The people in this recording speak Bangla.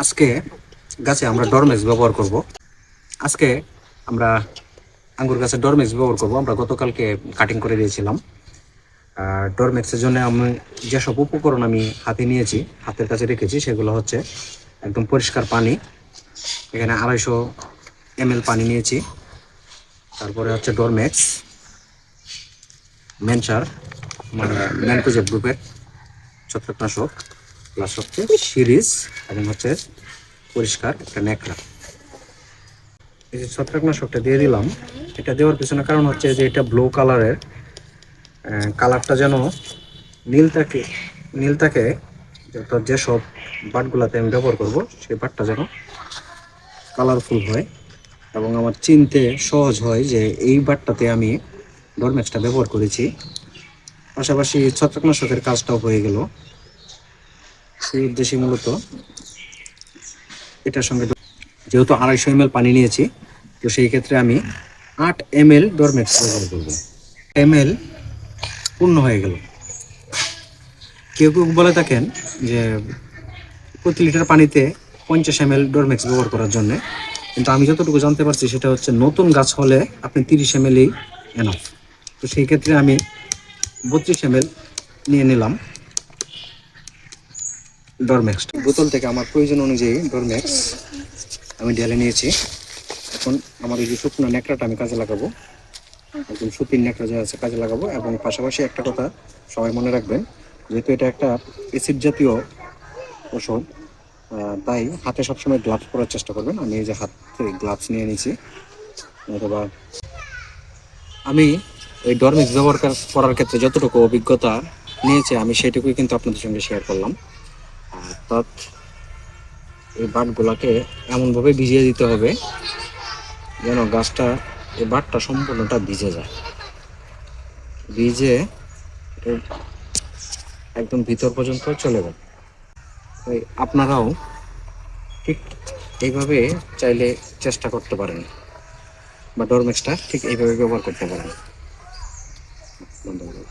আজকে গাছে আমরা ডরমেক্স ব্যবহার করব। আজকে আমরা আঙ্গুর গাছে ডরমেক্স ব্যবহার করব। আমরা গতকালকে কাটিং করে দিয়েছিলাম। ডরমেক্সের জন্য আমি যেসব উপকরণ আমি হাতে নিয়েছি, হাতের কাছে রেখেছি, সেগুলো হচ্ছে একদম পরিষ্কার পানি। এখানে 250 ml পানি নিয়েছি। তারপরে হচ্ছে ডরমেক্স, মেনসার মানে ম্যানকোজেব গ্রুপের ছত্রাকনাশক, প্লাস হচ্ছে সিরিজ, এবং হচ্ছে পরিষ্কার একটা ন্যাকড়া। এই যে ছত্রাকনাশকটা দিয়ে দিলাম, এটা দেওয়ার পিছনে কারণ হচ্ছে যে এটা ব্লু কালারের, কালারটা যেন নীল থাকে যেসব বাটগুলাতে আমি ব্যবহার করব সেই বাটটা যেন কালারফুল হয় এবং আমার চিনতে সহজ হয় যে এই বাটটাতে আমি ডরমেক্সটা ব্যবহার করেছি। পাশাপাশি ছত্রাকনাশকের কাজটাও হয়ে গেল। সেই উদ্দেশ্যে মূলত এটার সঙ্গে যেহেতু 250 ml পানি নিয়েছি, তো সেই ক্ষেত্রে আমি 8 ml ডরমেক্স ব্যবহার করব। ml পূর্ণ হয়ে গেল। কেউ কেউ বলে থাকেন যে প্রতি লিটার পানিতে 50 ml ডরমেক্স ব্যবহার করার জন্য, কিন্তু আমি যতটুকু জানতে পারছি সেটা হচ্ছে নতুন গাছ হলে আপনি 30 ml এনাফ। তো সেই ক্ষেত্রে আমি 32 ml নিয়ে নিলাম ডরমেক্স। বোতল থেকে আমার প্রয়োজন অনুযায়ী ডরমেক্স আমি ঢেলে নিয়েছি। এখন আমার এই যে শুকনো ন্যাকড়াটা আমি কাজে লাগাবো, একদম সুতির ন্যাকড়া যা আছে কাজে লাগাবো। এবং পাশাপাশি একটা কথা সবাই মনে রাখবেন, যেহেতু এটা একটা অ্যাসিড জাতীয় ওষুধ, তাই হাতে সবসময় গ্লাভস পরার চেষ্টা করবেন। আমি এই যে হাতে গ্লাভস নিয়ে নিয়েছি। অথবা আমি এই ডরমেক্স ব্যবহার করার ক্ষেত্রে যতটুকু অভিজ্ঞতা নিয়েছি আমি সেটুকুই কিন্তু আপনাদের সঙ্গে শেয়ার করলাম। অর্থাৎ এই বাটগুলাকে এমনভাবে ভিজিয়ে দিতে হবে যেন গাছটা, এই বাটটা সম্পূর্ণটা ভিজে যায়, ভিজে একদম ভিতর পর্যন্ত চলে যায়। তাই আপনারাও ঠিক এইভাবে চাইলে চেষ্টা করতে পারেন, বা ডরমেক্সটা ঠিক এইভাবে ব্যবহার করতে পারেন। ধন্যবাদ।